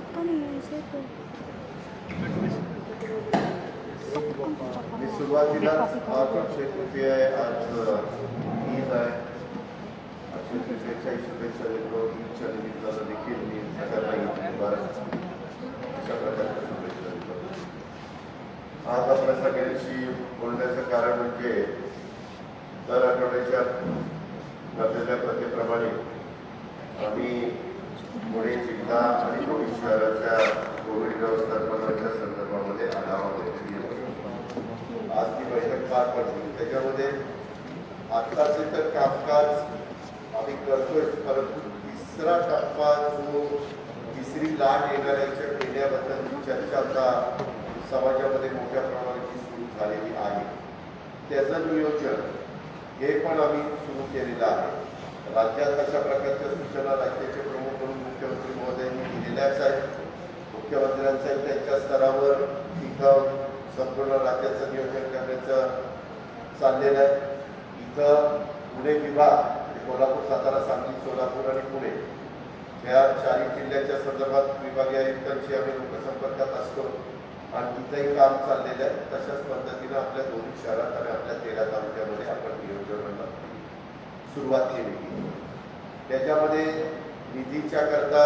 मी सुरुवातीला अक्षय तृतीया आहे, आज ईद आहे. अक्षय तृतीयेच्या शुभेच्छा देतो. ईदच्या निमित्तानं देखील मी सगळ्यांना ईद मुबारक अशा प्रकारच्या शुभेच्छा देतो. आज आपल्या सगळ्यांशी बोलण्याचं कारण म्हणजे दर आठवड्याच्या घडलेल्या प्रथेप्रमाणे आम्ही पुणे जिल्हा आणि पुणे शहराच्या कोविड व्यवस्थापनाच्या संदर्भामध्ये आढावा घेतली. आज ती बैठक पार पडली. त्याच्यामध्ये आत्ताचे तर कामकाज आम्ही करतोय, परंतु तिसरा टप्पा जो तिसरी लाट येण्याबद्दलची चर्चा आता समाजामध्ये मोठ्या प्रमाणात सुरू झालेली आहे. त्याचं नियोजन हे पण आम्ही सुरू केलेलं आहे. राज्यात अशा प्रकारच्या सूचना राज्याचे प्रमुख म्हणून मुख्यमंत्री महोदयांनी दिलेल्याच आहेत. मुख्यमंत्र्यांचा त्यांच्या स्तरावर इथं संपूर्ण राज्याचं नियोजन करण्याचं चाललेलं आहे. इथं पुणे विभाग कोल्हापूर, सातारा, सांगली, सोलापूर आणि पुणे या चारही जिल्ह्याच्या संदर्भात विभागीय आयुक्तांशी आम्ही लोकसंपर्कात असतो आणि तिथंही काम चाललेलं आहे. तशाच पद्धतीनं आपल्या दोन्ही शहरात आणि आपल्या 13 तालुक्यामध्ये आपण नियोजनाला सुरुवात केली. त्याच्यामध्ये निधीच्या करता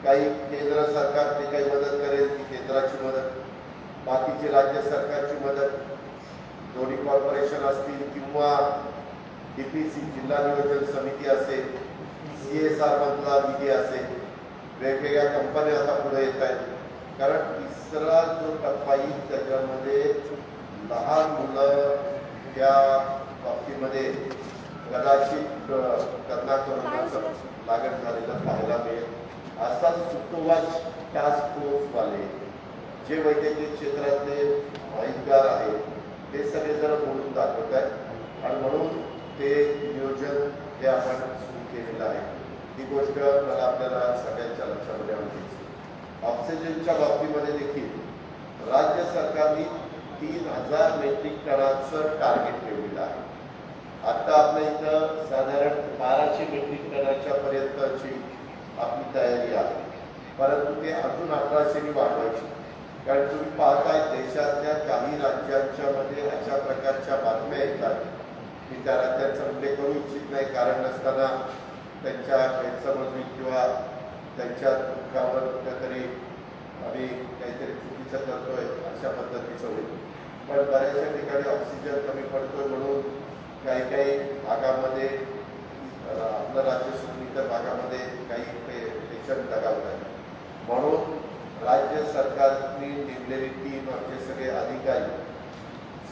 काही केंद्र सरकार जे काही मदत करेल ती केंद्राची मदत, बाकीची राज्य सरकारची मदत, दोन्ही कॉर्पोरेशन असतील किंवा DPC जिल्हा नियोजन समिती असेल, CSR मधला निधी असेल, वेगवेगळ्या कंपन्या आता पुढे येत आहेत. कारण तिसरा जो टप्पा येईल त्याच्यामध्ये लहान मुलं त्या बाबतीमध्ये कदाचित त्यांना कोरोनाचं लागण झालेलं पाहायला मिळेल. असा सुतोवाच टास्क फोर्सवाले जे वैद्यकीय क्षेत्रातले माहितगार आहेत ते सगळेजण बोलून दाखवत आहेत आणि म्हणून ते नियोजन हे आपण सुरू केलेलं आहे. ही गोष्ट मला आपल्याला सगळ्यांच्या लक्षामध्ये आणली. ऑक्सिजनच्या बाबतीमध्ये देखील राज्य सरकारने 3000 मेट्रिक टनाचं टार्गेट ठेवलेलं आहे. आता आपल्या इथं साधारण 1200 मेट्रिक टनाच्या पर्यंतची आपली तयारी आहे, परंतु ते अजून 1800 वाढवायची. कारण तुम्ही पाहताय देशातल्या काही राज्यांच्या मध्ये अशा प्रकारच्या बातम्या येतात की त्या राज्यांचा उल्लेख करू इच्छित नाही, कारण नसताना त्यांच्या गैरसमजुती किंवा त्यांच्या दुःखावर कुठेतरी आम्ही काहीतरी चुकीचं करतोय अशा पद्धतीचं होईल. पण बऱ्याचशा ठिकाणी ऑक्सिजन कमी पडतोय म्हणून काही काही भागामध्ये आपलं राज्य सोडून इतर भागामध्ये काही पेशंट दगावत आहेत. म्हणून राज्य सरकारने नेमलेली टीम, आमचे सगळे अधिकारी,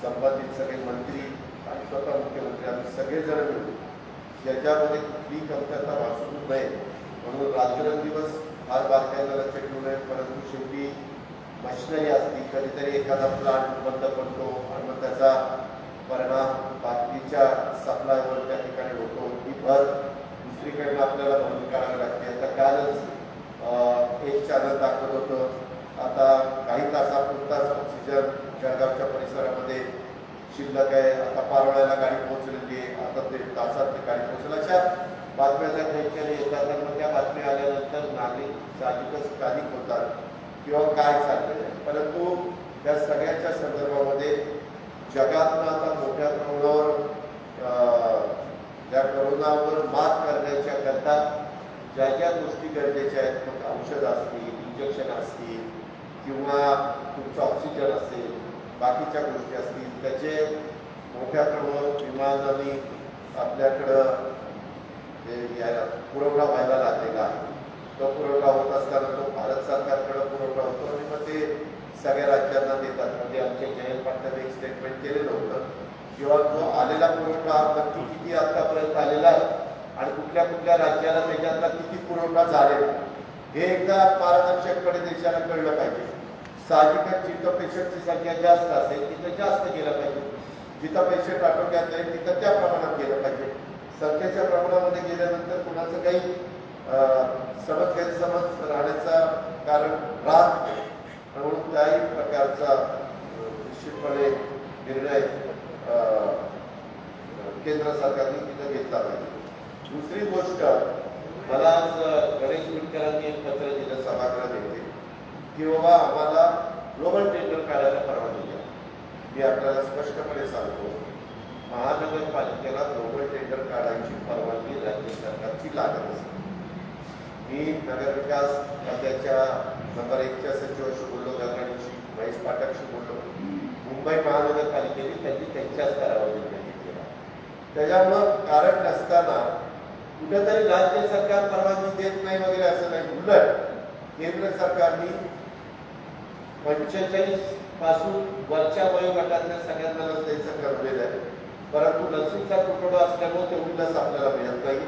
संबंधित सगळे मंत्री आणि स्वतः मुख्यमंत्री आम्ही सगळेजण मिळून याच्यामध्ये कुठलीही कमतरता भासू नये म्हणून रात्रंदिवस फार बारकाईनं लक्ष ठेवू नये. परंतु शेवटी मशिनरी असती, कधीतरी एखादा प्लांट बंद पडतो आणि मग त्याचा परिणाम बाकीच्या सप्लायवर त्या ठिकाणी होतो. ही भर दुसरीकडनं आपल्याला भरून काढावी लागते. आता कालच एक चॅनल दाखवत होतं, आता काही तासापुरताच ऑक्सिजन जळगावच्या परिसरामध्ये शिल्लक आहे, आता पारोळ्याला गाडी पोहोचलेली आहे, आता ते तासात ते गाडी पोहोचेल. अशा बातम्या त्या ठिकाणी येतात आणि मग त्या बातम्या आल्यानंतर नागरिक साहजिकच स्थानिक होतात किंवा काय चाललेलं आहे. परंतु या सगळ्याच्या संदर्भामध्ये जगातनं आता मोठ्या प्रमाणावर त्या कोरोनावर मात करण्याच्या करता ज्या ज्या गोष्टी गरजेच्या आहेत, मग औषध असतील, इंजेक्शन असतील किंवा तुमचं ऑक्सिजन असेल, बाकीच्या गोष्टी असतील, त्याचे मोठ्या प्रमाणावर विमानाने आपल्याकडं पुरवठा व्हायला लागलेला आहे. तो पुरवठा होत असताना तो भारत सरकारकडे पुरवठा होतो आणि मग ते सगळ्या राज्यांना देतात. म्हणजे आमच्या जयंत पाटलांनी एक स्टेटमेंट केलेलं होतं किंवा जो आलेला पुरवठा नक्की किती आतापर्यंत आलेला आहे आणि कुठल्या कुठल्या राज्याला त्याच्यातला किती पुरवठा झालेला हे एकदा पारदर्शकपणे देशाला कळलं पाहिजे. साहजिकच जिथं पेशंटची संख्या जास्त असेल तिथं जास्त गेलं पाहिजे, जिथं पेशंट आटोक्यात जाईल तिथं त्या प्रमाणात गेलं पाहिजे. संख्येच्या प्रमाणामध्ये गेल्यानंतर कुणाचं काही गैरसमज राहण्याचा कारण राहत नाही. म्हणून त्याही प्रकारचा निश्चितपणे निर्णय केंद्र सरकारने तिथं घेतला पाहिजे. दुसरी गोष्ट, मला आज गणेश विटकरांनी एक पत्र दिलं सभागृहाने की बाबा आम्हाला ग्लोबल टेंडर काढायला परवानगी द्या. मी आपल्याला स्पष्टपणे सांगतो, महानगरपालिकेला ग्लोबल टेंडर काढायची परवानगी राज्य सरकारची लागत असते. मी नगरविकास खात्याच्या नंबर 1च्या सचिवाशी बोललो, गंगाणीशी, महेश पाठकशी बोललो. मुंबई महानगरपालिकेने त्यांच्या स्तरावर निर्णय घेतलेला. त्याच्यामुळं कारण नसताना कुठेतरी राज्य सरकार परवानगी देत नाही वगैरे असं नाही. उलट केंद्र सरकारने 45 पासून वरच्या वयोगटातल्या सगळ्यांना लस द्यायचं ठरवलेलं आहे. परंतु लसीचा तुटवडा असल्यामुळे तेवढी लस आपल्याला मिळत नाही.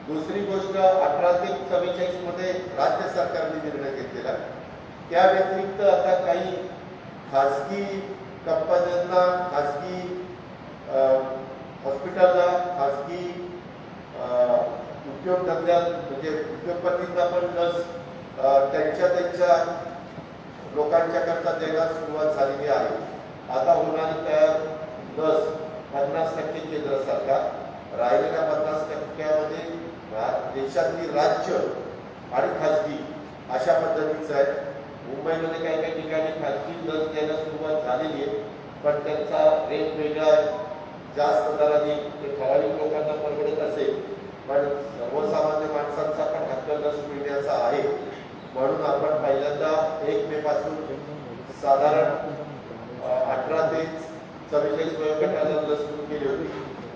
दुसरी गोष्ट 18 ते 44 मध्ये राज्य सरकारने निर्णय घेतलेला. त्या व्यतिरिक्त आता काही खाजगी कंपन्यांना, खाजगी हॉस्पिटलला, खाजगी उद्योगधंद्या म्हणजे उद्योगपतींना पण लस त्यांच्या लोकांच्या करता द्यायला सुरुवात झालेली आहे. आता होणारी तयार लस 50% केंद्र सरकार, राहिलेल्या 50%मध्ये देशातली राज्य आणि खाजगी अशा पद्धतीचं आहे. मुंबईमध्ये काही काही ठिकाणी खाजगी लस द्यायला सुरुवात झालेली आहे, पण त्यांचा रेट वेगळा आहे, जास्त दराने. ते ठराविक लोकांना परवडत असेल, पण सर्वसामान्य माणसांचा पण हक्क लस मिळण्याचा आहे. म्हणून आपण पहिल्यांदा 1 मे पासून साधारण 18 ते 44 वयोगटाला लस सुरू केली होती.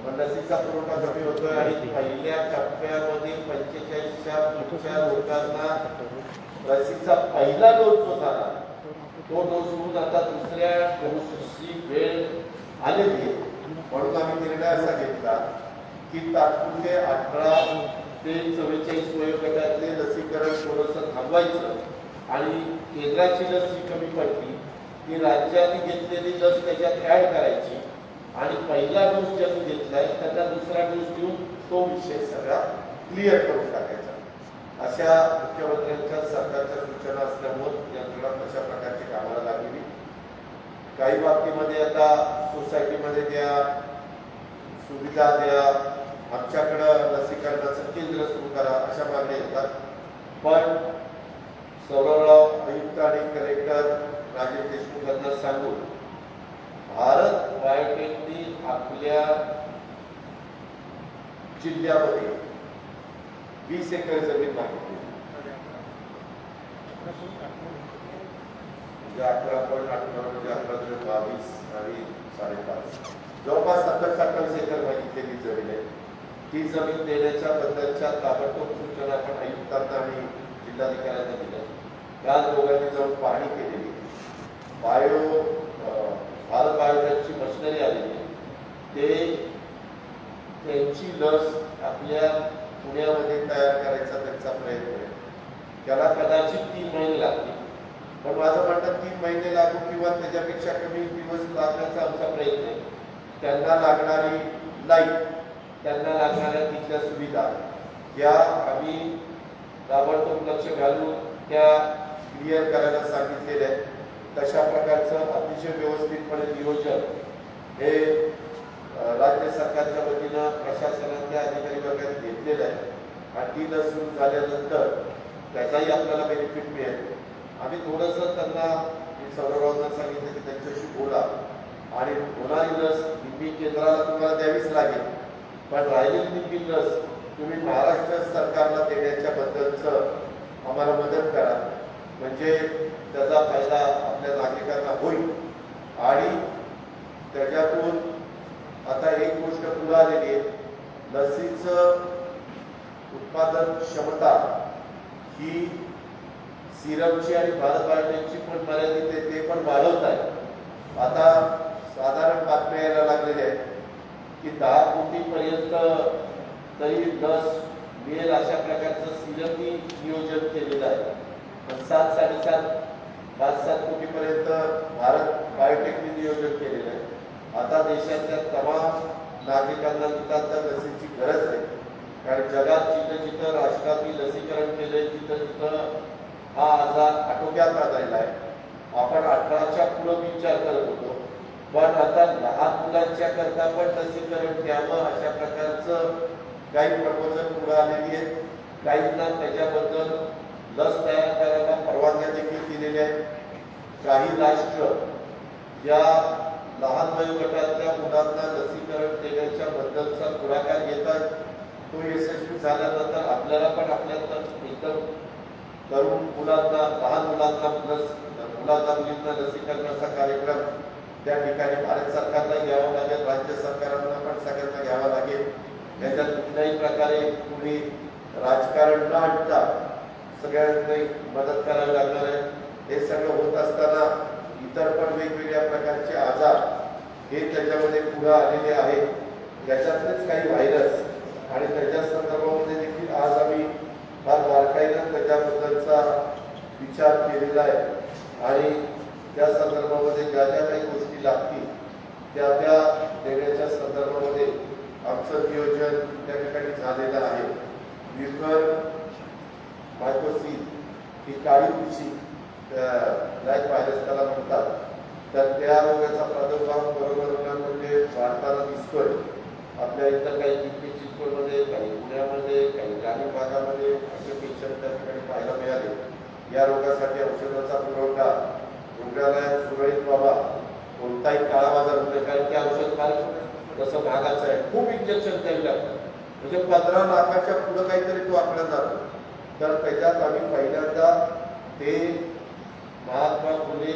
पण लसीचा पुरवठा कमी होतोय आणि पहिल्या टप्प्यामध्ये 45च्या पुढच्या लोकांना लसीचा पहिला डोस जो झाला, तो डोस होऊन आता दुसऱ्या डोसची वेळ आलेली आहे. म्हणून आम्ही निर्णय असा घेतला की तात्पुरते 18 ते 44 वयोगटातले लसीकरण थोडंसं थांबवायचं आणि केंद्राची लस जी कमी पडली ती राज्याने घेतलेली लस त्याच्यात ऍड करायची आणि पहिला डोस ज्यांनी घेतलाय त्यांना दुसरा डोस देऊन तो विषय सगळा क्लिअर करून टाकायचा. अशा मुख्यमंत्र्यांच्या सरकारच्या सूचना असल्यामुळे यंत्रणा तशा प्रकारची कामाला लागली. काही बाबतीमध्ये आता सोसायटीमध्ये द्या, सुविधा द्या, आमच्याकडं लसीकरणाचं केंद्र सुरू करा, अशा मागण्या येतात. पण सौरवराव आयुक्त आणि कलेक्टर राजेश देशमुख यांना सांगून भारत बायोटेकने आपल्या जिल्ह्यामध्ये 20 एकर जमीन मागितली, म्हणजे 11.8 म्हणजे 11.22 आणि 5.5 जवळपास 27-28 एकर मागितलेली जमीन आहे. ती जमीन देण्याच्या बद्दलच्या ताबडतोब सूचना आपण आयुक्तांना आणि जिल्हाधिकाऱ्यांना दिल्या. काल दोघांनी जाऊन पाहणी केलेली. भारत बायोटेकची मशिनरी आलेली, त्यांची लस आपल्या पुण्यामध्ये तयार करायचा त्यांचा प्रयत्न आहे. त्याला कदाचित 3 महिने लागतील, पण माझं म्हणणं 3 महिने लागू किंवा त्याच्यापेक्षा कमी दिवस लागण्याचा आमचा प्रयत्न आहे. त्यांना लागणारी लाईट, त्यांना लागणाऱ्या तिथल्या सुविधा या आम्ही ताबडतोब लक्ष घालून त्या क्लिअर करायला सांगितलेले आहे. तशा प्रकारचं अतिशय व्यवस्थितपणे नियोजन हे राज्य सरकारच्या वतीनं प्रशासनातल्या अधिकारी वर्गाने घेतलेलं आहे आणि ती लस सुरू झाल्यानंतर त्याचाही आपल्याला बेनिफिट मिळेल. आम्ही थोडंसं त्यांना सौरवरावांना सांगितलं की त्यांच्याशी बोला आणि होणारी लस निम्मी केंद्राला तुम्हाला द्यावीच लागेल, पण राहिलेली निम्मी लस तुम्ही महाराष्ट्र सरकारला देण्याच्या बद्दलचं आम्हाला मदत करा, म्हणजे त्याचा फायदा आपल्या नागरिकांना होईल. आणि त्याच्यातून आता एक गोष्ट पुढे आलेली आहे, लसीचं उत्पादन क्षमता ही सिरमची आणि भारत बायोटेकची पण मर्यादित आहे, ते पण वाढवत आहे. आता साधारण बातम्या यायला लागलेल्या आहेत की 10 कोटीपर्यंत तरी लस मिळेल अशा प्रकारचं सिरमनी नियोजन केलेलं आहे. 7-7.5 5-7 कोटीपर्यंत भारत बायोटेकने नियोजन केलेलं आहे. आता देशातल्या तमाम नागरिकांना नितांत लसीची गरज आहे, कारण जगात जिथं जिथं राष्ट्रांनी लसीकरण केलंय तिथं तिथं हा आजार आटोक्यात आलेला आहे. आपण 18च्या पुढे विचार करत होतो, पण आता लहान मुलांच्या करता पण लसीकरण द्यावं अशा प्रकारचं काही प्रपोजल पुढे आलेली आहेत. काहींना त्याच्याबद्दल लस तयार करायला परवानग्या देखील दिलेल्या काही राष्ट्र या लहान वयोगटातल्या मुलांना लसीकरण देण्याच्या बद्दलचा पुढाकार घेतात. तो यशस्वी झाल्यानंतर आपल्याला पण आपल्याला एकदम तरुण मुलांना, लहान मुलांना मुलींना लसीकरणाचा कार्यक्रम त्या ठिकाणी भारत सरकारला घ्यावा लागेल, राज्य सरकारांना पण सगळ्यांना घ्यावा लागेल. याच्यात कुठल्याही प्रकारे कुणी राजकारण न आणता सगळ्यांनी मदत करावी लागणार आहे. हे सगळं होत असताना इतर पण वेगवेगळ्या प्रकारचे आजार हे त्याच्यामध्ये पुढे आलेले आहेत. याच्यातलेच काही व्हायरस आणि त्याच्या संदर्भामध्ये देखील आज आम्ही फार बारकाईनं त्याच्याबद्दलचा विचार केलेला आहे आणि त्या संदर्भामध्ये ज्या ज्या काही गोष्टी लागतील त्या देण्याच्या संदर्भामध्ये आमचं नियोजन त्या ठिकाणी झालेलं आहे. म्युकर मायकोसिस ही काळी पिशी ब्लॅक व्हायरस त्याला म्हणतात, तर त्या रोगाचा प्रादुर्भाव बरोबर वाढताना दिसतोय. आपल्या इतर काही पिंपरी चिंचवडमध्ये, काही पुण्यामध्ये, काही ग्रामीण भागामध्ये असे पेशंट त्या ठिकाणी पाहायला मिळाले. या रोगासाठी औषधाचा पुरवठा रुग्णालयात सुरळीत व्हावा, कोणताही काळाबाजार होतो, कारण ते औषध फार जसं महागाचं आहे, खूप इंजेक्शन द्यावी लागतात. म्हणजे 15 लाखाच्या पुढे काहीतरी तो आकडा जातो. तर त्याच्यात आम्ही पहिल्यांदा ते महात्मा फुले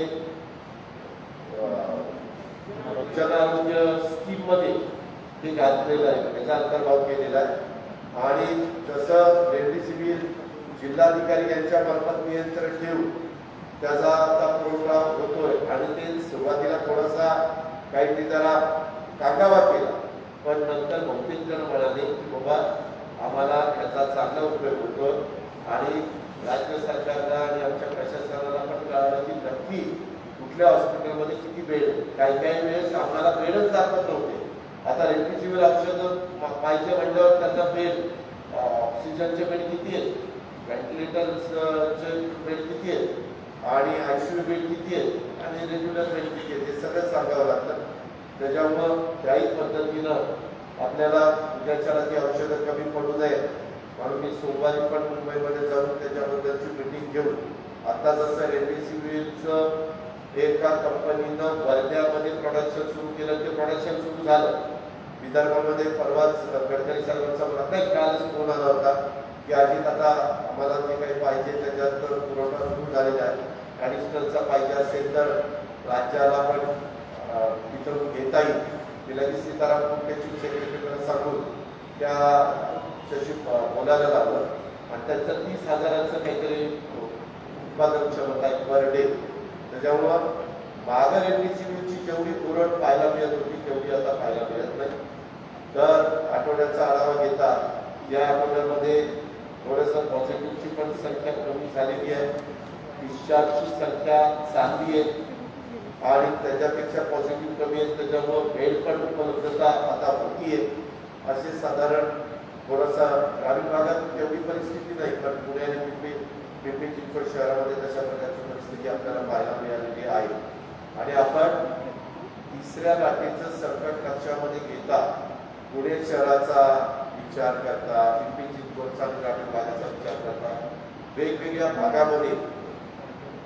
जन आरोग्य स्कीम मध्ये ते घातलेलं आहे, त्याचा अंतर्भाव केलेला आहे. आणि जसं रेमडेसिवीर जिल्हाधिकारी यांच्या मार्फत नियंत्रण ठेवून त्याचा आता पुरवठा होतोय आणि ते सुरुवातीला थोडासा काही जरा कांगावा केला, पण नंतर बहुतेक जण म्हणाले की बाबा आम्हाला याचा चांगला उपयोग होतो. आणि राज्य सरकारला आणि आमच्या प्रशासनाला पण कळालं की नक्की कुठल्या हॉस्पिटलमध्ये किती बेड. काही वेळेस आम्हाला बेडच दाखवत नव्हते. आता रेमडेसिवीर औषधं पाहिजे म्हणल्यावर त्यांना बेड, ऑक्सिजनचे बेड किती आहेत, व्हेंटिलेटरचे बेड किती आहेत आणि ICU बेड किती आहेत आणि रेग्युलर बेड किती आहेत हे सगळं सांगावं लागतं. त्याच्यामुळं त्याही पद्धतीनं आपल्याला उद्याच्याला ती औषधं कमी पडू नये म्हणून मी सोमवारी पण मुंबईमध्ये जाऊन त्याच्याबद्दलची मीटिंग घेऊन आता जसं रेमडेसिवीरचं एका कंपनीनं वर्ध्यामध्ये प्रोडक्शन सुरू केलं, ते प्रोडक्शन सुरू झालं. विदर्भामध्ये परवाच गडकरी साहेबांचा मला कालच फोन आला होता की अजित आता आम्हाला जे काही पाहिजे त्याच्यात पुरवठा सुरू झालेला आहे. ॲडिशनलचा पाहिजे असेल तर राज्याला पण तिथं घेता येईल. तिला सीताराम कुंटे चीफ सेक्रेटरीला सांगून त्याच्याशी बोलायला लावलं आणि त्यांचं 30,000चं काहीतरी उत्पादन क्षमता आहे पर डे. त्याच्यामुळं माग रेमडेसिवीरची जेवढी पुरवठ पाहायला मिळत होती तेवढी आता पाहायला मिळत नाही. तर आठवड्याचा आढावा घेता या आठवड्यामध्ये थोडंसं पॉझिटिव्हची पण संख्या कमी झालेली आहे, डिस्चार्जची संख्या चांगली आहे आणि त्याच्यापेक्षा पॉझिटिव्ह कमी आहे. त्याच्यामुळं बेड पण उपलब्धता आता होती आहे. असे साधारण थोडासा ग्रामीण भागात तेवढी परिस्थिती नाही, पण पुणे आणि पिंपरी चिंचवड शहरामध्ये तशा प्रकारची परिस्थिती आपल्याला पाहायला मिळालेली आहे. आणि आपण तिसऱ्या लाटेचं संकट लक्षामध्ये घेता पुणे शहराचा विचार करता, पिंपरी चिंचवडचा ग्रामीण भागाचा विचार करता, वेगवेगळ्या भागामध्ये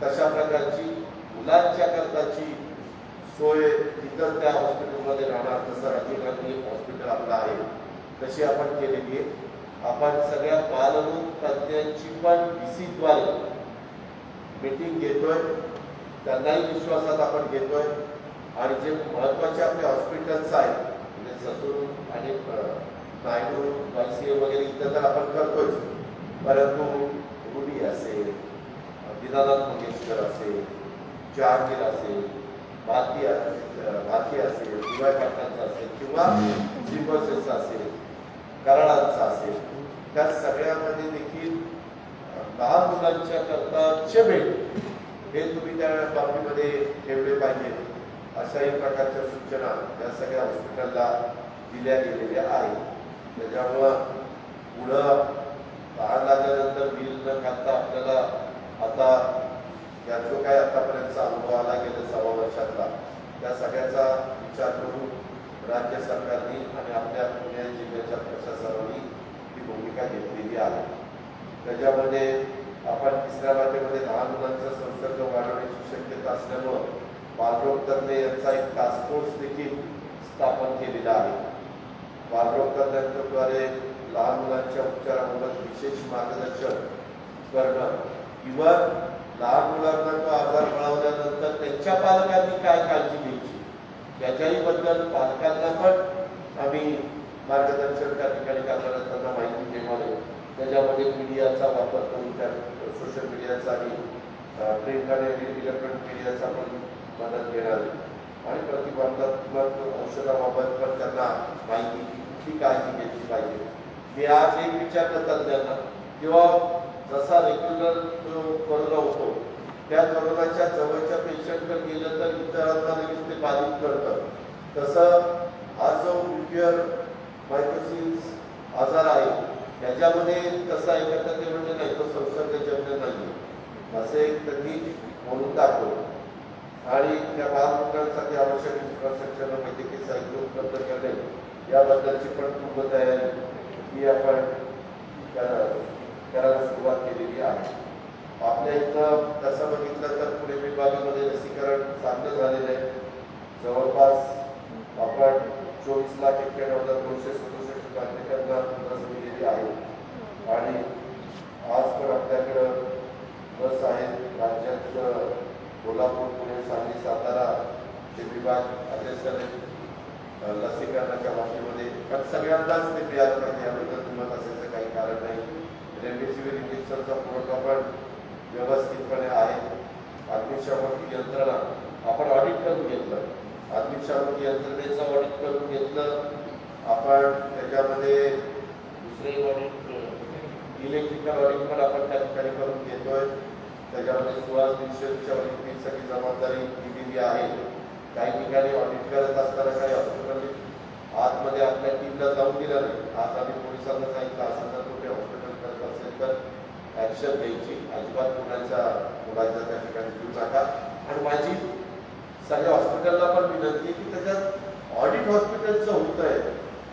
तशा प्रकारची मुलांच्या करताची सोय इतर त्या हॉस्पिटलमध्ये राहणार. जसं राजीव गांधी हॉस्पिटल आपलं आहे तशी आपण केलेली आहे. आपण सगळ्या बालरोग तज्ज्ञांची पण VC-द्वारे मीटिंग घेतोय, त्यांनाही विश्वासात आपण घेतोय. आणि जे महत्वाचे आपले हॉस्पिटल्स आहेत म्हणजे ससून आणि नायडू YCA वगैरे इथं तर आपण करतोच, परंतु रुडी असेल, दीनानाथ मंगेशकर असेल, जहांगीर असेल, भारती असेल, DY पाटलांचा असेल किंवा सिम्बॉसिसचा असेल, कराडांचा असेल, त्या सगळ्यामध्ये देखील लहान मुलांच्या करताचे बेड हे तुम्ही त्या बाबतीमध्ये ठेवले पाहिजे. अशाही प्रकारच्या सूचना या सगळ्या हॉस्पिटलला दिल्या गेलेल्या आहेत. त्याच्यामुळं पुढं लहान लागल्यानंतर बिल न खाता आपल्याला आता या जो काय आतापर्यंतचा अनुभव आला गेल्या 6 वर्षातला त्या सगळ्याचा विचार करून राज्य सरकारने आणि आपल्या पुणे जिल्ह्याच्या प्रशासनाने ही भूमिका घेतलेली आहे. त्याच्यामध्ये आपण तिसऱ्या लाटेमध्ये लहान मुलांचा संसर्ग वाढवण्याची शक्यता असल्यामुळं बालरोग तज्ञ यांचा एक टास्क फोर्स देखील स्थापन केलेला आहे. बालरोग तज्ञांच्याद्वारे लहान मुलांच्या उपचाराबाबत विशेष मार्गदर्शन करणं किंवा लहान मुलांना तो आजार मिळवल्यानंतर त्यांच्या पालकांनी काय काळजी घ्यायची त्याच्याही बद्दल पालकांना पण आम्ही मार्गदर्शन त्या ठिकाणी करणार त्यांना माहिती देणार. त्याच्यामध्ये मीडियाचा वापर करून त्या सोशल मीडियाचा आणि प्रिंट आणि इलेक्ट्रॉनिक मीडियाचा पण मदत घेणार आणि प्रतिबंधात्मक औषधाबाबत पण त्यांना माहिती कुठली काळजी घेतली पाहिजे. मी आज एक विचारलं तज्ञांना किंवा जसा रेग्युलर जो कोरोना होतो त्या कोरोनाच्या जवळच्या पेशंटकडे गेलं तर इतरांना लगेच ते बाधित करतं. तसं आज जो ब्युटियर मायकोसिस आजार आहे त्याच्यामध्ये कसं आहे का ते म्हणजे नाही तो संसर्गजन्य नाही असे त्यांनी म्हणून दाखवलं. आणि त्या बालरुग्णांसाठी आवश्यक इन्फ्रास्ट्रक्चर वैद्यकीय साहित्य उपलब्ध करणे याबद्दलची पण पूर्वतयारी ही आपण करायला सुरुवात केलेली आहे. आपल्या इथं तसं बघितलं तर पुणे विभागामध्ये लसीकरण चांगलं झालेलं आहे. जवळपास आपण 24,91,267 नागरिकांना लस दिलेली आहे आणि आज पण आपल्याकडं लस आहेत. राज्यात कोल्हापूर, पुणे, सांगली, सातारा हे विभाग अग्रेसर लसीकरणाच्या बाबतीमध्ये कारण सगळ्यांनाच ते मिळालं पाहिजे याबद्दल तुम्हाला असायचं काही कारण नाही. रेमडेसिवीर इंजेक्शनचा पुरवठा पण व्यवस्थितपणे आहे. अग्निशामक यंत्रणा आपण ऑडिट करून घेतलं. अग्निशामक यंत्रणेचं ऑडिट करून घेतलं आपण. त्याच्यामध्ये दुसरे ऑडिट इलेक्ट्रिकल ऑडिट पण आपण त्या ठिकाणी करून घेतोय. त्याच्यामध्ये सुहास डिव्हिजनच्या ऑडिटची जबाबदारी दिलेली आहे. काही ठिकाणी ऑडिट करत असताना काही हॉस्पिटल आतमध्ये आपल्या टीमला जाऊन दिलं नाही. आज आम्ही पोलिसांना सांगितलं असं जर कुठे हॉस्पिटल करत असेल तर ॲक्शन घ्यायची. अजिबात मुलांच्या त्या ठिकाणी देऊ नका. आणि माझी सगळ्या हॉस्पिटलला पण विनंती की त्याच्यात ऑडिट हॉस्पिटलचं होतं आहे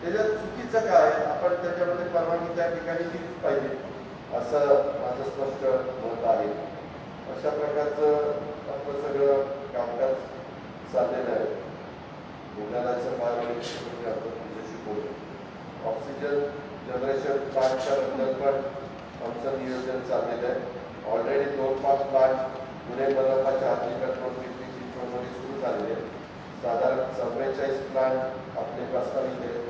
त्याच्यात चुकीचं काय आपण त्याच्यामध्ये परवानगी त्या ठिकाणी दिलीच पाहिजे असं माझं स्पष्ट मत आहे. अशा प्रकारचं आपलं सगळं कामकाज चाललेलं आहे. उन्हाळ्याचं पारंपरिक आपण तुमच्याशी बोलतो. ऑक्सिजन जनरेशन प्लांटच्या बद्दल पण आमचं नियोजन चाललेलं आहे. ऑलरेडी 2 प्लांट पुणे मनपाच्या हाती कंट्रोल चिंचवडमध्ये सुरू झालेले आहेत. साधारण 44 प्लांट आपले प्रस्तावित आहेत.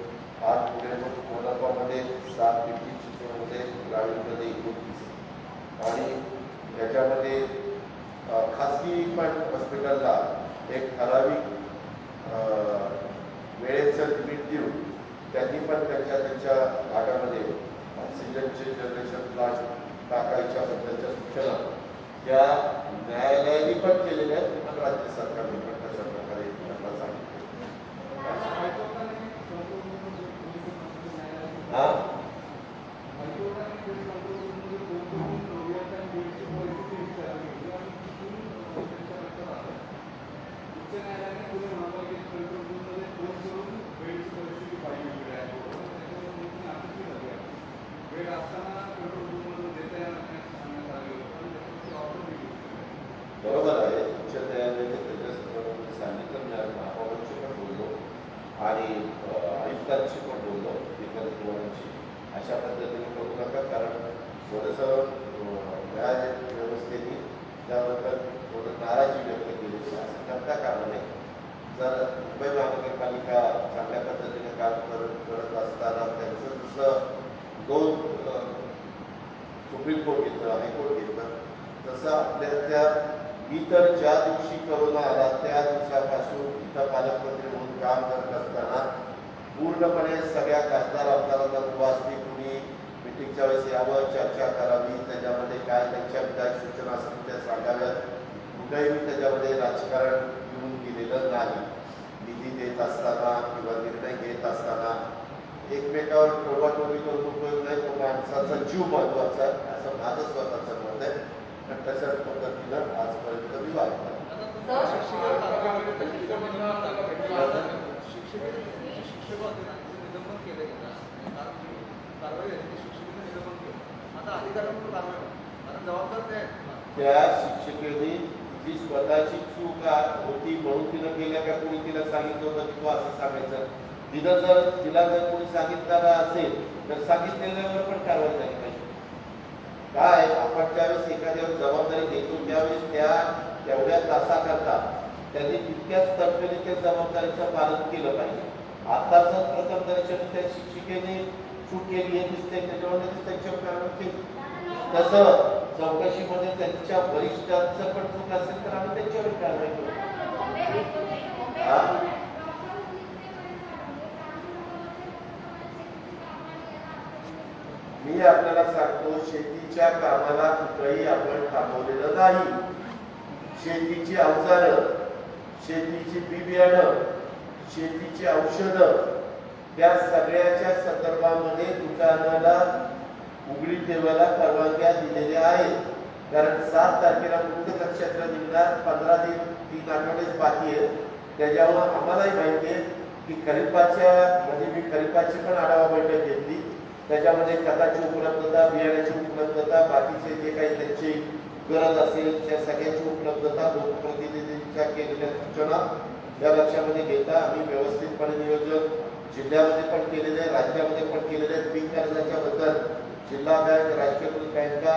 8 पुणे मनपामध्ये, 7 पिंपरी चिंचवडमध्ये, ग्रामीणमध्ये 29 आणि याच्यामध्ये खाजगी पण हॉस्पिटलला एक ठराविक वेळेचं लिमिट देऊन त्यांनी पण त्यांच्या भागामध्ये ऑक्सिजनचे जनरेशन प्लांट टाकायच्या बद्दलच्या सूचना त्या न्यायालयाने पण केलेल्या आहेत. पण राज्य सरकारने पण तशा प्रकारे त्यांना सांगितलं. बरोबर आहे. उच्च न्यायालयाने त्याच्या संदर्भामध्ये सांगितलं. मी आज महापौरांशी पण बोललो आणि आयुक्तांशी पण बोललो. एखाद्या धोरणांची अशा पद्धतीने करू नका कारण थोडंसं न्याय व्यवस्थेने त्याबद्दल थोडं नाराजी व्यक्त केली असं करता कामा नये. जर मुंबई महानगरपालिका चांगल्या पद्धतीने काम करत असताना त्यांचं जसं 2 सुप्रीम कोर्ट घेतलं, हायकोर्ट घेतलं तसं आपल्या त्या इतर ज्या दिवशी कोरोना आला त्या दिवसापासून इथं पालकमंत्री म्हणून काम करत असताना पूर्णपणे सगळ्या खासदार आमदारांना उभा असते. कुणी मिटिंगच्या वेळेस यावर चर्चा करावी, त्याच्यामध्ये काय त्यांच्या विधायक सूचना असतील त्या सांगाव्यात. कुठेही त्याच्यामध्ये राजकारण येऊन गेलेलं नाही. निधी देत असताना किंवा निर्णय घेत असताना एकमेकावर टोलवाटोली करून उपयोग नाही. तो माणसाचा जीव महत्वाचा आहे असं माझं स्वतःचं मत आहे. आणि तशाच पद्धतीनं आजपर्यंत मी वागतो. त्या शिक्षिकेने जी स्वतःची चूक होती म्हणून तिनं केल्या का कोणी तिला सांगितलं होतं की तू असं सांगायचं. तिला जर कोणी सांगितलं असेल तर सांगितलेल्यावर पण कारवाई झाली पाहिजे. काय आपण ज्यावेळेस एखाद्यावर जबाबदारी देतो त्यावेळेस तेवढ्या तासाकरता त्यांनी तितक्याच तत्परतेने त्या जबाबदारीचं पालन केलं पाहिजे. आता जर प्रथम दर्शनी त्या शिक्षिकेने चूक केली हे दिसते त्याच्यामध्ये त्यांच्यावर कारवाई केली. तसं चौकशीमध्ये त्यांच्या वरिष्ठांचं पण चूक असेल तर आम्ही त्यांच्यावर कारवाई करू. मी आपल्याला सांगतो शेतीच्या कामाला कुठंही आपण थांबवलेलं नाही. शेतीची अवजारं, शेतीची बी बियाणं, शेतीची औषधं त्या सगळ्याच्या संदर्भामध्ये दुकानाला उघडी ठेवायला परवानग्या दिलेल्या आहेत. कारण 7 तारखेला मुक्त नक्षत्र निघणार, 15 दिन 3 आठवडेच बाकी आहे. त्याच्यामुळे आम्हालाही माहिती आहे की मी खरीपाची पण आढावा बैठक घेतली. त्याच्यामध्ये खताची उपलब्धता, बियाण्याची उपलब्धता, बाकीचे जे काही त्यांची गरज असेल त्या सगळ्याची उपलब्धता लोकप्रतिनिधींच्या केलेल्या सूचना या लक्षामध्ये घेता आम्ही व्यवस्थितपणे नियोजन जिल्ह्यामध्ये पण केलेले आहे, राज्यामध्ये पण केलेले आहे. पीक कर्जाच्या बद्दल जिल्हा बँक, राष्ट्रीयकृत बँका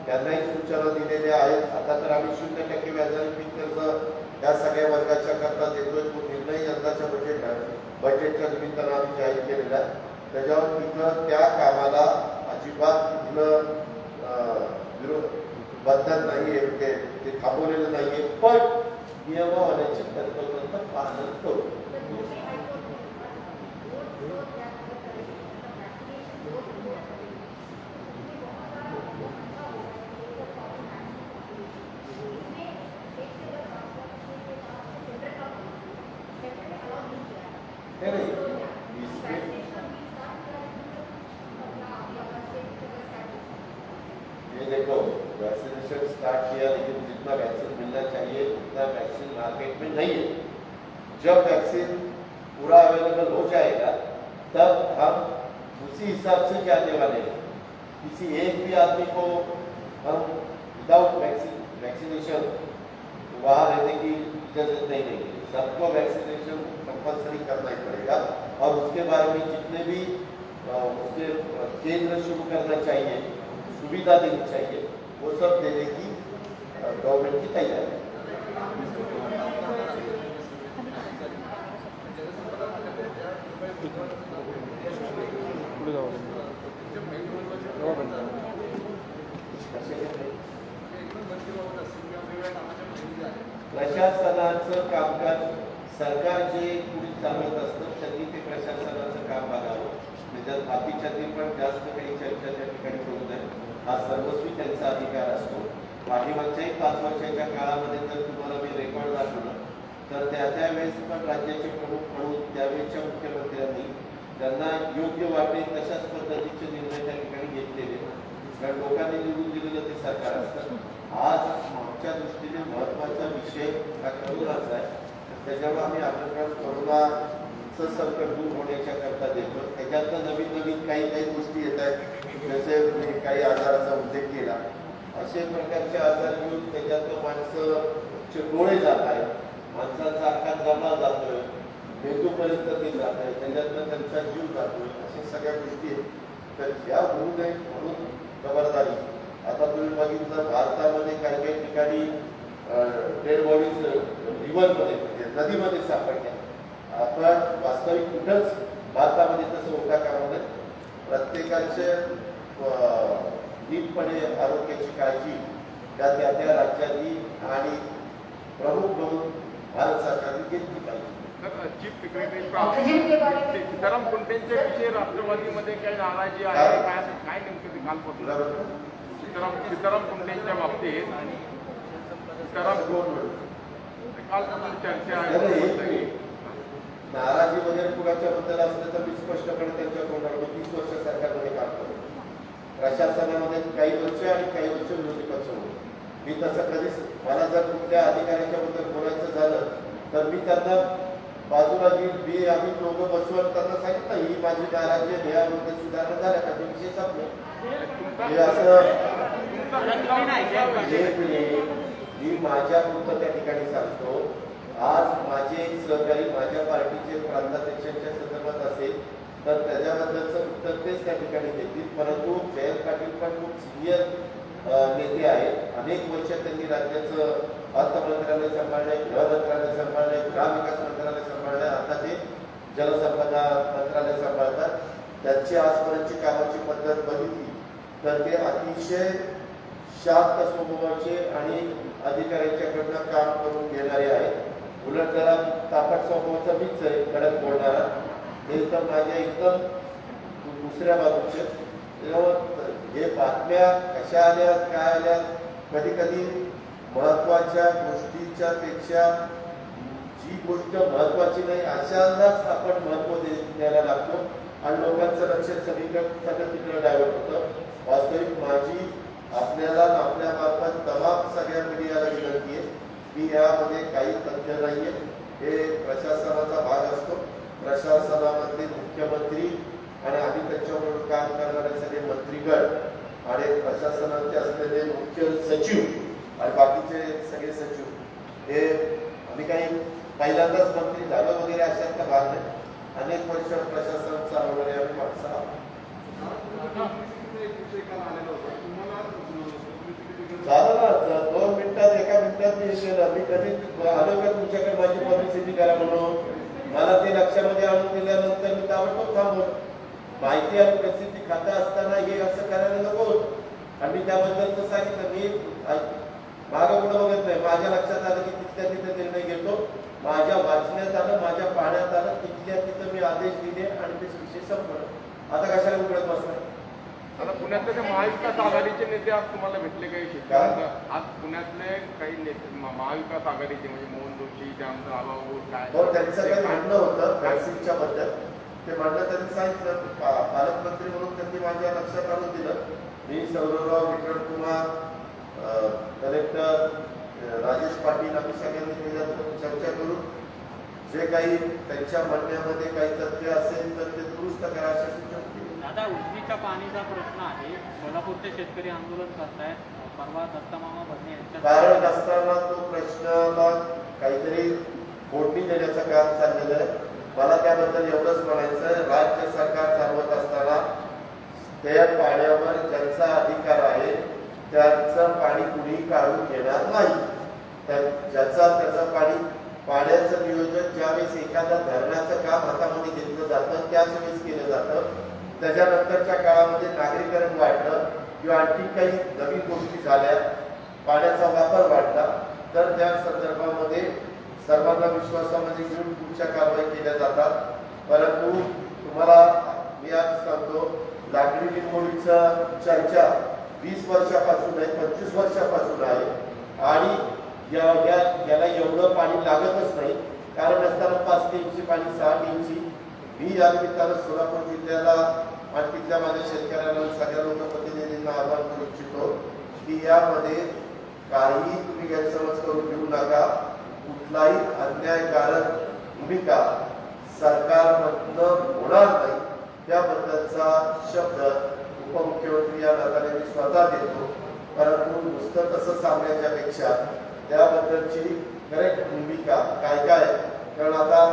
यांनाही सूचना दिलेल्या आहेत. आता तर आम्ही 0% व्याजाने पीक कर्ज या सगळ्या वर्गाच्या करता देतोय. तो निर्णय यंदाच्या बजेटच्या निमित्तानं आम्ही जाहीर केलेला आहे. त्याच्यावर तिथं त्या कामाला अजिबात विरोध बंधन नाहीये, ते थांबवलेलं नाहीये. पण नियमावलीचे तंतोतंत पालन करू. देखो वैक्सीनेशन स्टार्ट किया लेकिन जितना वैक्सीन मिलना चाहिए उतना वैक्सीन मार्केट में नहीं है. जब वैक्सीन पूरा अवेलेबल हो जाएगा तब हम उसी हिसाब से जाने वाले हैं. किसी एक भी आदमी को हम विदाउट वैक्सीनेशन वहाँ रहने की इजाजत नहीं देंगे. सबको वैक्सीनेशन कंपल्सरी करना ही पड़ेगा. और उसके बारे में जितने भी उसके केंद्र शुरू करना चाहिए, सुविधा देनी चाहिए, वो सब देने की गवर्नमेंट की तैयारी है. प्रशासनाचं कामकाज सरकार जे पुढे चालवत असतं त्यांनी ते प्रशासनाचं काम बघावं. त्याच्यात बाकीच्यातील पण जास्त काही चर्चा त्या ठिकाणी करू नये. हा सर्वस्वी त्यांचा अधिकार असतो. पाठीमागच्याही 5 वर्षाच्या काळामध्ये जर तुम्हाला मी रेकॉर्ड दाखवलं तर त्यावेळेस पण राज्याचे प्रमुख म्हणून त्यावेळेच्या मुख्यमंत्र्यांनी त्यांना योग्य वाटेल तशाच पद्धतीचे निर्णय त्या ठिकाणी घेतलेले. कारण लोकांनी निवडून दिलेलं ते सरकार असतं. आज आमच्या दृष्टीने महत्त्वाचा विषय हा करोनाचा आहे. त्याच्यामुळे आम्ही आपण करोनाचं संकट दूर होण्याच्या करता देतो. त्याच्यातनं नवीन काही गोष्टी येत आहेत. जसे काही आजाराचा उल्लेख केला, असे प्रकारचे आजार घेऊन त्याच्यातनं माणसाचे डोळे जात आहेत, माणसाचा आकार जमला जातोय, मेंदूपर्यंत ते जात आहे, त्याच्यातनं त्यांचा जीव जातोय. अशा सगळ्या गोष्टी आहेत. तर ह्या होऊ नये म्हणून खबरदारी. आता तुम्ही बघितलं भारतामध्ये काही ठिकाणी डेड बॉडीज रिव्हरमध्ये म्हणजे नदीमध्ये सापडल्या. आपण वास्तविक कुठंच भारतामध्ये तसं होता कामा नये. प्रत्येकाचे नीटपणे आरोग्याची काळजी त्या राज्याची आणि प्रमुख म्हणून भारत सरकारने घेतली पाहिजे. चीफ सेक्रेटरी सीताराम कुंटेंच्या विषयी राष्ट्रवादीमध्ये काही नाराजी आहे काय नेमकं ते काल पडलं सीताराम कुंटेंच्या बाबतीत काल चर्चा आहे. नाराजी वगैरे कुणाच्या बद्दल असलं तर मी स्पष्टपणे त्यांच्या तोंडावर 30 वर्ष सरकारमध्ये काम करतो. प्रशासनामध्ये काही वर्ष आणि काही वर्ष विरोधी पक्ष होतो. मी तसं कधीच मला जर कुठल्या अधिकाऱ्याच्या बद्दल बोलायचं झालं तर मी त्यांना बाजूला मी आम्ही दोघं बसवून त्यांना सांगितलं ही माझी नाराजी आहे, यामध्ये सुधारणा झाल्या का विषय संपले. हे असं मी माझ्या पुरतं त्या ठिकाणी सांगतो. आज माझे सहकारी माझ्या पार्टीचे प्रांताध्यक्षांच्या संदर्भात असेल तर त्याच्याबद्दलचं उत्तर तेच त्या ठिकाणी देतील. परंतु जयंत पाटील पण खूप सिनियर नेते आहेत. अनेक वर्ष त्यांनी राज्याचं अर्थ मंत्रालय सांभाळलंय, गृह मंत्रालय सांभाळलंय, ग्रामविकास मंत्रालय सांभाळलंय, आता ते जलसंपदा मंत्रालय सांभाळतात. त्यांची आजपर्यंतची कामाची पद्धत बघितली तर ते अतिशय शांत स्वभावाचे आणि अधिकाऱ्यांच्याकडनं काम करून घेणारे आहेत. उलट जरा तापट स्वभावाचा मीच आहे, कडक बोलणारा. हे तर माझ्या एकदम दुसऱ्या बाजूचे. हे बातम्या कशा आल्या काय आल्या, कधी कधी महत्वाच्या गोष्टीच्या पेक्षा जी गोष्ट महत्वाची नाही अशालाच आपण महत्व द्यायला लागतो आणि लोकांचं लक्ष सगळं तिकडे डायव्हर्ट होतं. वास्तविक माझी आपल्याला आपल्या मार्फत तमाम सगळ्या मीडियाला विनंती आहे की यामध्ये काही तथ्य नाहीये. हे प्रशासनाचा भाग असतो. प्रशासनामध्ये मुख्यमंत्री आणि आम्ही त्याच्याबरोबर काम करणारे सगळे मंत्रीगण आणि प्रशासनाचे असलेले मुख्य सचिव आणि बाकीचे सगळे सचिव हे आम्ही काही पहिल्यांदाच मंत्री झालं वगैरे अशातला भाग नाही. अनेक वर्ष प्रशासन चालवणारे आम्ही माणसं आहोत. झालं ना 2 मिनिटात 1 मिनिटात मी केलं. मी कधी आलो का तुमच्याकडे माझी पब्लिसिटी करा म्हणून? मला ते लक्षामध्ये आणून दिल्यानंतर मी ताबडतोब थांबवलं. माहिती आणि प्रसिद्धी खाता असताना हे असं करायला नको. आणि मी त्याबद्दल सांगितलं मी मागं पुढं बघत नाही. माझ्या लक्षात आलं की तिथल्या तिथे निर्णय घेतो. माझ्या वाचण्यात आलं, माझ्या पाहण्यात आलं, तिथल्या तिथं मी आदेश दिले आणि ते विषय संपलं. आता कशाला उघडत बसणार? आता पुण्यातले ते महाविकास आघाडीचे नेते आज तुम्हाला भेटले काही? आज पुण्यातले काही नेते महाविकास आघाडीचे म्हणजे मोहन जोशी, त्यानंतर आबाऊ काय त्यांचं काही म्हणणं होतं वॅक्सिनच्या बद्दल. ते म्हणणं त्यांनी सांगितलं. पालकमंत्री म्हणून त्यांनी माझ्या लक्षात आणून दिलं. मी सौरवराव, विक्रम कुमार, कलेक्टर राजेश पाटील आम्ही सगळ्यांनी त्याच्यात चर्चा करून जे काही त्यांच्या म्हणण्यामध्ये काही तथ्य असेल तर ते दुरुस्त करा अशा सूचना केली. दादा, उजनीच्या पाणीचा प्रश्न आहे. सोलापूरचे शेतकरी आंदोलन करतायत. परवा दत्तमामा भरणे यांच्या कारण असताना तो प्रश्नाला काहीतरी फोडणी देण्याचं काम चाललेलं आहे. मला त्याबद्दल एवढंच म्हणायचं, राज्य सरकार चालवत असताना त्या पाण्यावर ज्यांचा अधिकार आहे त्यांचं पाणी कुणी काढून घेणार नाही. त्याचं पाण्याचं नियोजन ज्यावेळेस एखाद्या धरणाचं काम हातामध्ये घेतलं जातं त्याच वेळेस केलं जातं. त्याच्यानंतरच्या काळामध्ये नागरीकरण वाढलं किंवा आणखी काही नवीन गोष्टी झाल्या, पाण्याचा वापर वाढला तर त्या संदर्भामध्ये सर्वांना विश्वासामध्ये घेऊन पुढच्या कारवाई केल्या जातात. परंतु तुम्हाला मी आज सांगतो, लाकडी लिंबोळीचं चर्चा 20 वर्षापासून आहे, 25 वर्षापासून आहे आणि याला एवढं पाणी लागतच नाही. कारण असताना 5 टीएमसी पाणी 6 टीएमसी. मी या निमित्तानं सोलापूर जिल्ह्याला आणि तिथल्या माझ्या शेतकऱ्यांना सगळ्या लोकप्रतिनिधींना आवाहन करू इच्छितो की यामध्ये काही तुम्ही गैरसमज करून घेऊ नका. कुठलाही अन्यायकारक भूमिका सरकारमधनं होणार नाही त्याबद्दलचा शब्द उपमुख्यमंत्री या नात्याने मी स्वतः देतो. परंतु नुसतं तसं सांगण्याच्या पेक्षा त्याबद्दलची करेक्ट भूमिका काय काय, कारण आता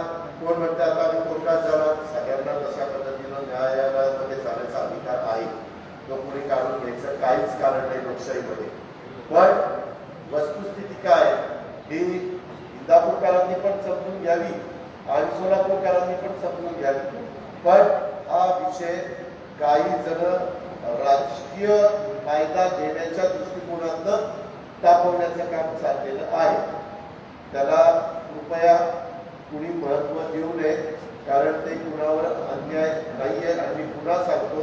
कोण म्हणते आता आम्ही कोर्टात जाणार, सगळ्यांना तशा पद्धतीनं न्यायालयामध्ये जाण्याचा अधिकार आहे. तो पुढे काढून घ्यायचं काहीच कारण नाही लोकशाहीमध्ये. पण वस्तुस्थिती काय ही इंदापूरकरांनी पण समजून घ्यावी आणि सोलापूरकरांनी पण समजून घ्यावी. पण हा विषय काही जण राजकीय फायदा घेण्याच्या दृष्टिकोनातून तापवण्याचं काम चाललेलं आहे. त्याला कृपया कुणी महत्व देऊ नये, कारण ते कुणावर अन्याय नाही आहे. आणि मी पुन्हा सांगतो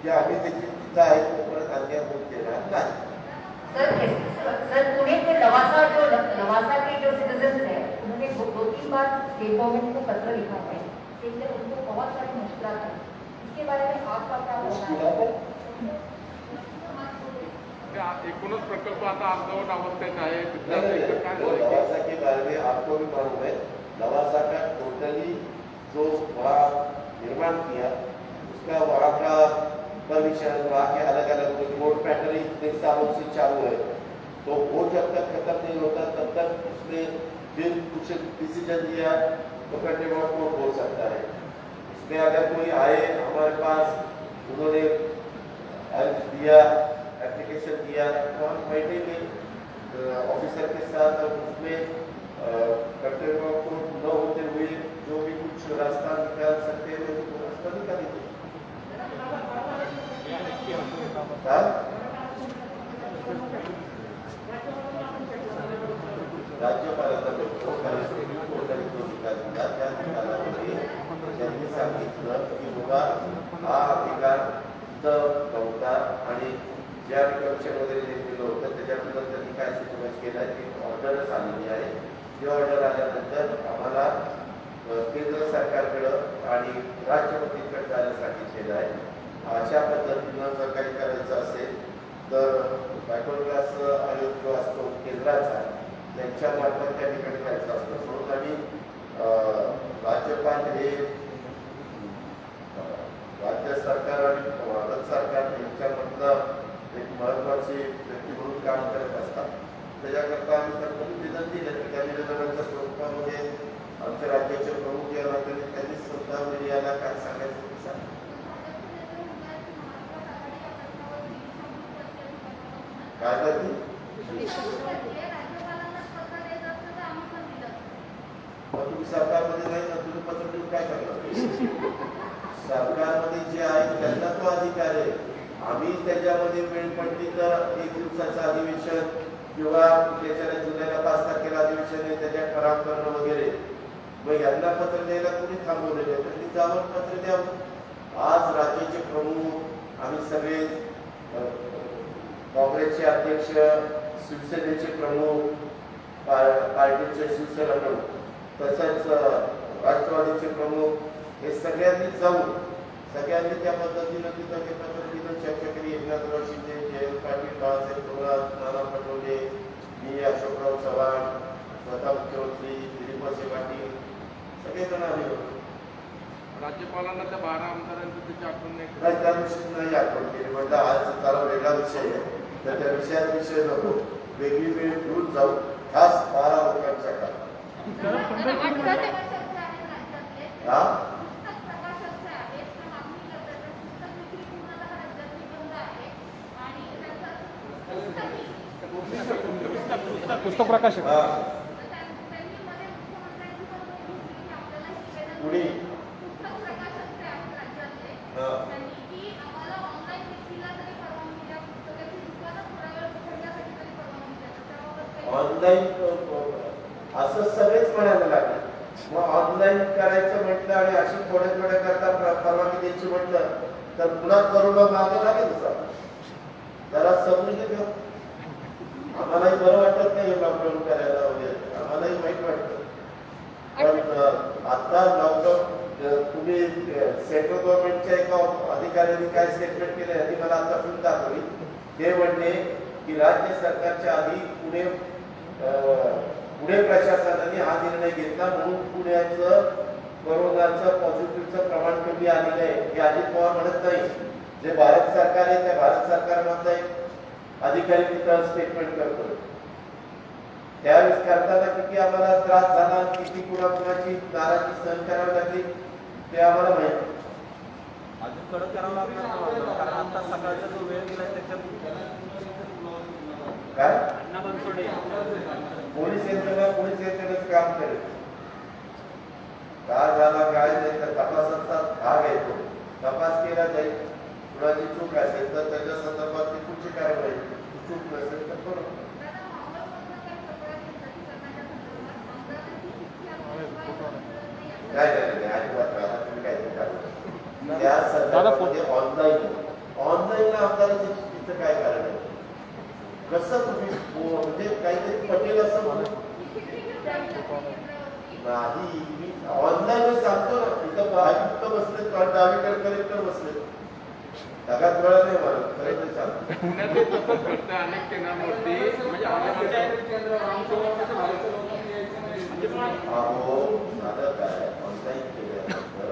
की आम्ही देखील तिथं आहे तोपर्यंत अन्याय होत देणार नाही. सर पुणे के लवासा के जो सिटीजन्स हैं उन्होंने 2-3 बार स्टेट गवर्नमेंट को पत्र लिखा है, जिससे उनको बहुत सारी मुश्किलात है. इसके बारे में आपका क्या कहना है? एकूणच प्रकल्प आता अर्धवट अवस्थेत आहे. लवासा के बारे में आपको भी मालूम है, लवासा का टोटली जो वहाँ निर्माण किया उसका वहाँ का परमिशन, वहाँ के अलग अलग रोड पैटर्न इतने सालों से चालू है. तो वो जब तक खत्म नहीं होता उसमें जो कुछ डिसीजन दिया तो कंटेम्प्ट ऑफ कोर्ट हो सकता है। इसमें अगर कोई आए हमारे पास, उन्होंने अर्ज दिया, एप्लीकेशन दिया, तो हम पहले में ऑफिसर के साथ उसमें कंटेम्प्ट ऑफ कोर्ट न होते हुए जो भी कुछ रास्ता निकाल सकते हैं तो रास्ता निकालेंगे। राज्यपालांना भेटतो त्यांनी सांगितलं की बाबा हा अधिकार नव्हता आणि ज्या रिकॉर्शन वगैरे दिलं होतं त्याच्याबद्दल त्यांनी काय सुचवत केला की ऑर्डरच आलेली आहे। ती ऑर्डर आल्यानंतर आम्हाला केंद्र सरकारकडं आणि राष्ट्रपतींकडे जायला सांगितलेलं आहे। अशा पद्धतीनं जर काही करायचं असेल तर बायकोग्लास आयोग जो असतो केंद्राचा त्यांच्या मार्फत त्या ठिकाणी करायचं असतं। म्हणून आम्ही राज्यपाल हे राज्य सरकार आणि भारत सरकार यांच्यामधलं एक महत्वाची व्यक्ती म्हणून काम करत असतात। त्याच्याकरता आम्ही त्यांना निवेदन दिलं की त्या निवेदनाच्या स्वरूपामध्ये आमच्या राज्याचे प्रमुख या नात्याने त्यांनी स्वतः मीडियाला काय सांगायचं ते सांगितलं। काय करते तुम्ही सरकारमध्ये नाही ना, तुम्ही पत्र देऊन काय करणार? सरकारमध्ये जे आहे त्यांना तो अधिकार आहे। आम्ही त्याच्यामध्ये वेळ पडली तर 1 दिवसाचं अधिवेशन किंवा त्याच्या जुलैला 5 तारखेला अधिवेशन आहे त्याच्या खराब करणं वगैरे, मग यांना पत्र द्यायला कोणी थांबवलेलं आहे? त्यांनी जाऊन पत्र द्यावं। आज राज्याचे प्रमुख आम्ही सगळे, काँग्रेसचे अध्यक्ष, शिवसेनेचे प्रमुख, पार्टीचे शिवसेना प्रमुख, तसंच राष्ट्रवादीचे प्रमुख, हे सगळ्यांनी जाऊन सगळ्यांनी त्या पद्धतीनं तिथं ते पत्र दिलं, चर्चा केली। एकनाथराव शिंदे, जयंत पाटील, बाळासाहेब थोरात, नाना पटोले, मी, अशोकराव चव्हाण, स्वतः मुख्यमंत्री दिलीप वळसे पाटील, सगळेजण आले होते। राज्यपालांना त्या 12 आमदारांची त्याची आठवण नाही, त्या दिवशी नाही आठवण केली। म्हटलं आज त्याला वेगळा विषय आहे तर त्या विषय नको, वेगळी वेळ घेऊन जाऊ, खास 12 लोकांच्या काळ। पुस्तक प्रकाशन पुढे ऑनलाईन असं सगळेच म्हणायला लागले। मग ऑनलाईन करायचं म्हटलं आणि अशी थोड्या करता परवानगी द्यायची म्हटलं तर पुन्हा करोना मागे लागेल जरा समजून घेऊ। आम्हालाही बरं वाटत नाही लॉकडाऊन करायला वगैरे, आम्हालाही वाईट वाटतं, पण आता लॉकडाऊन तुम्ही सेंट्रल गव्हर्नमेंटच्या एका अधिकाऱ्यांनी काय स्टेटमेंट केलं याची मला आता फिल्म दाखवली। ते म्हणले की राज्य सरकारच्या आधी पुणे प्रशासनाने हा निर्णय घेतला म्हणून पुण्याचं कोरोनाचं पॉझिटिव्हचं प्रमाण कमी आलेलं आहे हे अजित पवार म्हणत नाही, जे भारत सरकार आहे त्या भारत सरकारमधला एक अधिकारी तिथं स्टेटमेंट करतो। त्यावेळेस करताना किती आम्हाला त्रास झाला, किती कुणाची नाराजी सहन करावी लागली ते आम्हाला माहिती। अजून कडक करावं लागणार कारण आता सकाळचा जो वेळ दिलाय त्याच्यात काय अण्णा बनसोडे पोलीस यंत्रणेच काम करेल। काय झाला काय नाही तर तपासाचा भाग आहे तो, तपास केला जाईल। कुणाची चूक असेल तर त्याच्या संदर्भात पुढची कारवाई, चूक नसेल तर बरोबर। काय अजिबात राहणार तुम्ही काय कारवाई त्या संदर्भामध्ये ऑनलाईन आमदाराची चुकीचं काय कारण आहे? कसं तुम्ही म्हणजे काहीतरी पटेल असं म्हणून नाही, मी ऑनलाईन सांगतो ना, इथं आयुक्त बसले, डावीकडे कलेक्टर बसले, जगात वेळा नाही मला खरं ते सांगतो। पुण्यात तसंच घडतं अनेक केंद्रांवरती, म्हणजे अहो झालं काय, ऑनलाईन केल्यानंतर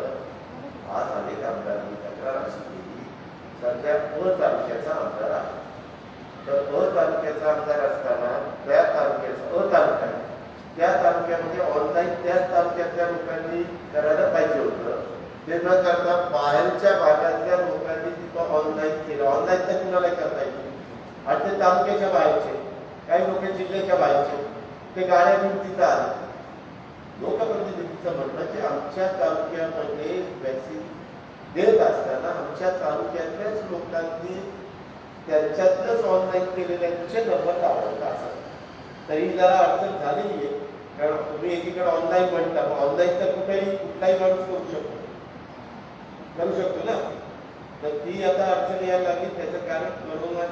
आज अनेक आमदारांनी तक्रार अशी केली, सध्या तालुक्याचा आमदार आहे तर तालुक्याचा आमदार असताना त्या तालुक्याचा तालुका आहे तालुक्यामध्ये ऑनलाईन त्याच तालुक्यातल्या लोकांनी करायला पाहिजे होतं. ते न करता बाहेरच्या भागातल्या लोकांनी तिथं ऑनलाईन केलं. ऑनलाईन तर कुणाला करता येईल, आणि ते तालुक्याच्या बाहेरचे, काही लोक जिल्ह्याच्या बाहेरचे, ते गाड्या घेऊन तिथं आले. लोकप्रतिनिधीचं म्हणणं की आमच्या तालुक्यामध्ये वॅक्सिन देत असताना आमच्या तालुक्यातल्याच लोकांनी त्यांच्यातलंच ऑनलाईन केलेल्यांचे नंबर लावलं असं. तरी जरा अडचण झालेली आहे, कारण तुम्ही एकीकडे ऑनलाईन म्हणता, ऑनलाईन तर कुठलाही माणूस करू शकतो ना. तर ती आता अडचण यायला लागली. त्याचं कारण कोरोना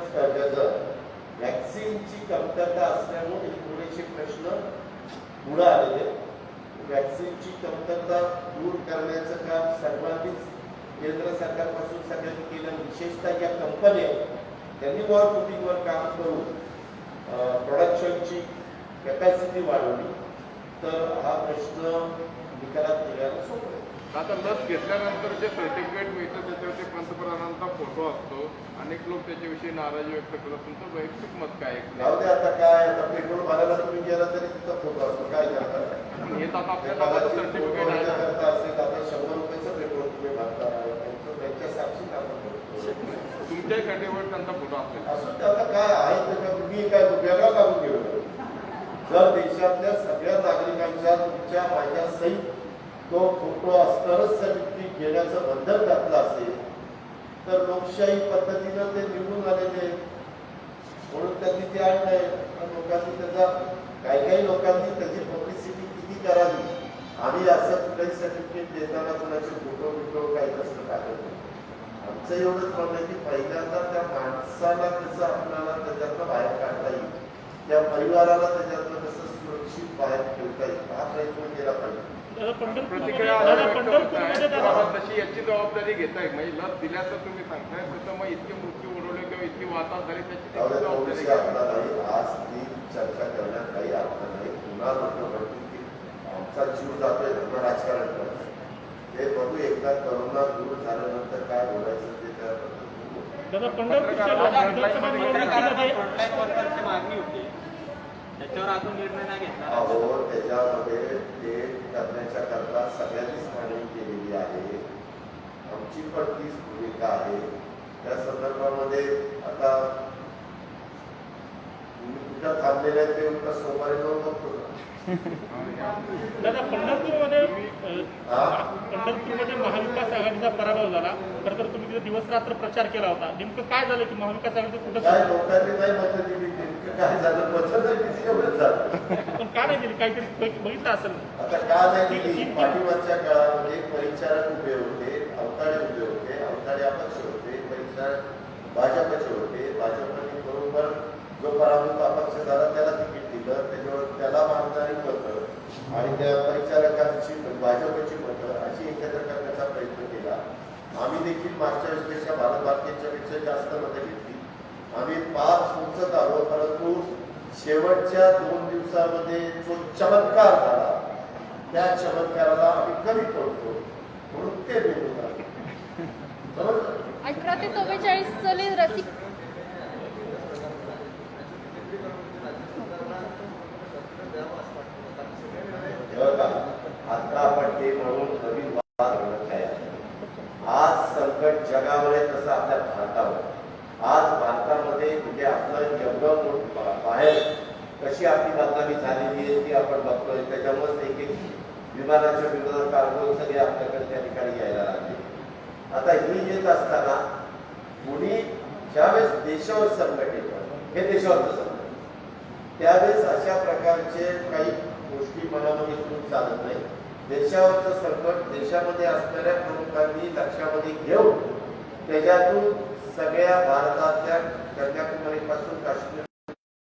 वॅक्सिनची कमतरता असल्यामुळे थोडेसे प्रश्न पुढे आलेले. वॅक्सिनची कमतरता दूर करण्याचं काम सर्वांनीच केंद्र सरकारपासून सगळ्यांनी केलं. विशेषतः ज्या कंपन्या त्यांनी वॉरपुटिंगवर काम करून प्रोडक्शनची कॅपॅसिटी वाढवली, तर हा प्रश्न निकालात निघायला सोपं आहे. आता लस घेतल्यानंतर जे सर्टिफिकेट मिळतं त्याच्यावरती पंतप्रधानांचा फोटो असतो. अनेक लोक त्याच्याविषयी नाराजी व्यक्त करतात. तुमचं वैयक्तिक मत काय आहे? जाऊ दे आता काय, आता पेट्रोल भरायला तुम्ही गेला तरी तिथं फोटो असतो, काय करता. हे तर आपल्या नावाचं सर्टिफिकेट आहे ना. करता असेल आता 100 रुपयाचं पेट्रोल तुम्ही भरता, त्यांच्या साक्षी आपण करतो. तुमच्या कॅटेगरीवर त्यांचा फोटो असेल. असं आता काय आहे त्याच्यात तुम्ही काय वेगळा काढून घेऊ. जर देशातल्या सगळ्या नागरिकांच्या तुमच्या माझ्या सहित तो फोटो असतानाच सर्टिफिकेट घेण्याचं बंधन घातलं असेल तर लोकशाही पद्धतीनं ते निवडून आलेले म्हणून त्यांनी ते आणलंय. लोकांनी त्याचा काही लोकांनी त्याची पब्लिसिटी किती करावी. आम्ही असं कुठल्याही सर्टिफिकेट देताना कुणाचे फोटो काही असं टाकत नाही. आमचं एवढंच म्हणणं आहे की पहिल्यांदा त्या माणसाला कसं आपल्याला त्याच्यातनं बाहेर काढता येईल, त्या परिवाराला त्याच्यातनं कसं सुरक्षित बाहेर ठेवता येईल, हा प्रयत्न केला पाहिजे. प्रतिक्रिया तशी याची जबाबदारी घेताय. म्हणजे लस दिल्याचं तुम्ही सांगताय, तसं मग इतके मृत्यू उडवले किंवा इतकी वाहतात झाली त्याची जबाबदारी नाही. आज ती चर्चा करण्यात काही अर्थ नाही. पुन्हा लोक म्हणतील की आमचा जीव जातोय म्हणून राजकारण करतात. ते बघू एकदा करोना दूर झाल्यानंतर काय बोलायचं ते मागणी होती, त्याच्यावर अजून निर्णय नाही घेतला. अहो, त्याच्यामध्ये ते करण्याच्या करता सगळ्यांनीच मागणी केलेली आहे. आमची पण तीच भूमिका आहे. त्या संदर्भामध्ये आता तुम्ही कुठं थांबलेले आहे ते उलट सोमवारी जाऊन बघतो. दादा, पंढरपूरमध्ये महाविकास आघाडीचा पराभव झाला. खरं तर तुम्ही तिथे दिवस रात्र प्रचार केला होता. नेमकं काय झालं की महाविकास आघाडी कुठं काय लोकांनी नाही मतं दिली, नेमकं काय झालं, मतं नाही किती एवढंच झालं. पण का नाही दिली? काहीतरी बघितलं असेल. आता का नाही दिली? पाठीमागच्या काळामध्ये परिचारक उभे होते, अवताडे उभे होते, अवताडे अपक्ष होते, परिचारक भाजपचे होते. भाजपने बरोबर जो पराभूत अपक्ष झाला त्याला तिकीट दिलं, त्याच्यावर त्याला मानणारी मतं आणि त्या परिचारकांची भाजपची मतं अशी एकत्र करण्याचा प्रयत्न केला. आम्ही देखील मागच्या वेळेसपेक्षा भारतीयांच्या पेक्षा जास्त मतं घेतली. आम्ही 5 उंचत आलो, परंतु शेवटच्या 2 दिवसामध्ये जो चमत्कार झाला त्या चमत्काराला आम्ही कमी पडतो म्हणून ते निवडून आलो. 18 ते 44 साली रसिक आता आपण ते म्हणून नवीन वाद आज संकट जगावर आहे तसं आपल्या भारतावर. आज भारतामध्ये म्हणजे आपलं एवढं बाहेर कशी आपली बदनामी झालेली आहे ती आपण बघतोय. त्याच्यामुळेच एक विमानाच्या विरोधात कार्गो सगळे आपल्याकडे त्या ठिकाणी यायला लागले. आता ही येत असताना कोणी ज्यावेळेस देशावर संकट येतं, हे देशावरचं संकट, त्यावेळेस अशा प्रकारचे काही गोष्टी मनामध्ये घेऊन चालत नाही. देशावरचं संकट देशामध्ये असणाऱ्या प्रमुखांनी लक्षामध्ये घेऊन त्याच्यातून सगळ्या भारतातल्या कन्याकुमारीपासून काश्मीर